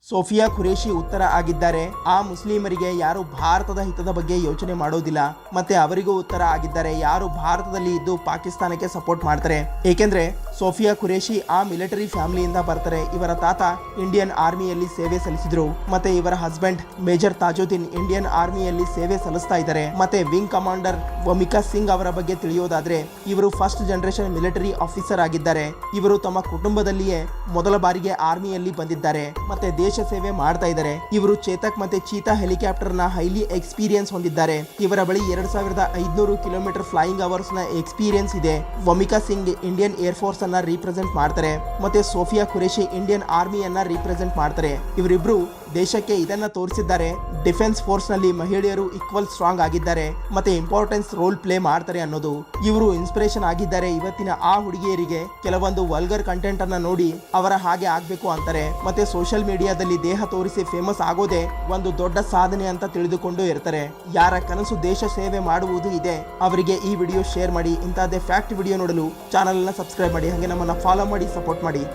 Sophia Qureshi ಉತ್ತರ ಆಗಿದ್ದಾರೆ. ಆ ಮುಸ್ಲಿಮರಿಗೆ ಯಾರು ಭಾರತದ ಹಿತದ ಬಗ್ಗೆ ಯೋಚನೆ ಮಾಡೋದಿಲ್ಲ. ಮತ್ತೆ ಅವರಿಗೂ ಉತ್ತರ ಆಗಿದ್ದಾರೆ, ಯಾರು ಭಾರತದಲ್ಲಿ ಇದ್ದು ಪಾಕಿಸ್ತಾನಕ್ಕೆ ಸಪೋರ್ಟ್ ಮಾಡ್ತಾರೆ. ಏಕೆಂದ್ರೆ ಸೋಫಿಯಾ ಖುರೇಶಿ ಆ ಮಿಲಿಟರಿ ಫ್ಯಾಮಿಲಿಯಿಂದ ಬರ್ತಾರೆ. ಇವರ ತಾತ ಇಂಡಿಯನ್ ಆರ್ಮಿಯಲ್ಲಿ ಸೇವೆ ಸಲ್ಲಿಸಿದ್ರು. ಮತ್ತೆ ಇವರ ಹಸ್ಬೆಂಡ್ ಮೇಜರ್ ತಾಜುದ್ದೀನ್ ಇಂಡಿಯನ್ ಆರ್ಮಿಯಲ್ಲಿ ಸೇವೆ ಸಲ್ಲಿಸ್ತಾ ಇದ್ದಾರೆ. ಮತ್ತೆ ವಿಂಗ್ ಕಮಾಂಡರ್ ವಮಿಕಾ ಸಿಂಗ್ ಅವರ ಬಗ್ಗೆ ತಿಳಿಯೋದಾದ್ರೆ ಇವರು ಫಸ್ಟ್ ಜನರೇಷನ್ ಮಿಲಿಟರಿ ಆಫೀಸರ್ ಆಗಿದ್ದಾರೆ. ಇವರು ತಮ್ಮ ಕುಟುಂಬದಲ್ಲಿಯೇ ಮೊದಲ ಬಾರಿಗೆ ಆರ್ಮಿಯಲ್ಲಿ ಬಂದಿದ್ದಾರೆ. ಮತ್ತೆ ದೇಶ ಸೇವೆ ಮಾಡ್ತಾ ಇದ್ದಾರೆ. ಇವರು ಚೇತಕ್ ಮತ್ತೆ ಚೀತಾ ಹೆಲಿಕಾಪ್ಟರ್ ನ ಹೈಲಿ ಎಕ್ಸ್ಪೀರಿಯನ್ಸ್ ಹೊಂದಿದ್ದಾರೆ. ಇವರ ಬಳಿ 2500 ಕಿಲೋಮೀಟರ್ ಫ್ಲೈಯಿಂಗ್ ಅವರ್ಸ್ ನ ಎಕ್ಸ್ಪೀರಿಯನ್ಸ್ ಇದೆ. ವಮಿಕಾ ಸಿಂಗ್ ಇಂಡಿಯನ್ ಏರ್ ಫೋರ್ಸ್ ಅನ್ನ ರಿಪ್ರೆಸೆಂಟ್ ಮಾಡ್ತಾರೆ. ಮತ್ತೆ ಸೋಫಿಯಾ ಖುರೇಶಿ ಇಂಡಿಯನ್ ಆರ್ಮಿಯನ್ನ ರಿಪ್ರೆಸೆಂಟ್ ಮಾಡ್ತಾರೆ. ಇವರಿಬ್ರು ದೇಶಕ್ಕೆ ಇದನ್ನ ತೋರಿಸಿದ್ದಾರೆ, ಡಿಫೆನ್ಸ್ ಫೋರ್ಸ್ ನಲ್ಲಿ ಮಹಿಳೆಯರು ಈಕ್ವಲ್ ಸ್ಟ್ರಾಂಗ್ ಆಗಿದ್ದಾರೆ ಮತ್ತೆ ಇಂಪಾರ್ಟೆನ್ಸ್ ರೋಲ್ ಪ್ಲೇ ಮಾಡ್ತಾರೆ ಅನ್ನೋದು. ಇವರು ಇನ್ಸ್ಪಿರೇಷನ್ ಆಗಿದ್ದಾರೆ ಇವತ್ತಿನ ಆ ಹುಡುಗಿಯರಿಗೆ. ಕೆಲವೊಂದು ವಲ್ಗರ್ ಕಂಟೆಂಟ್ ಅನ್ನ ನೋಡಿ ಅವರ ಹಾಗೆ ಆಗ್ಬೇಕು ಅಂತಾರೆ. ಮತ್ತೆ ಸೋಷಿಯಲ್ ಮೀಡಿಯಾದಲ್ಲಿ ದೇಹ ತೋರಿಸಿ ಫೇಮಸ್ ಆಗೋದೇ ಒಂದು ದೊಡ್ಡ ಸಾಧನೆ ಅಂತ ತಿಳಿದುಕೊಂಡು ಇರ್ತಾರೆ. ಯಾರ ಕನಸು ದೇಶ ಸೇವೆ ಮಾಡುವುದು ಇದೆ ಅವರಿಗೆ ಈ ವಿಡಿಯೋ ಶೇರ್ ಮಾಡಿ. ಇಂತಹದೇ ಫ್ಯಾಕ್ಟ್ ವಿಡಿಯೋ ನೋಡಲು ಚಾನಲ್ ಅನ್ನ ಸಬ್ಸ್ಕ್ರೈಬ್ ಮಾಡಿ, ಹಾಗೆ ನಮ್ಮನ್ನ ಫಾಲೋ ಮಾಡಿ, ಸಪೋರ್ಟ್ ಮಾಡಿ.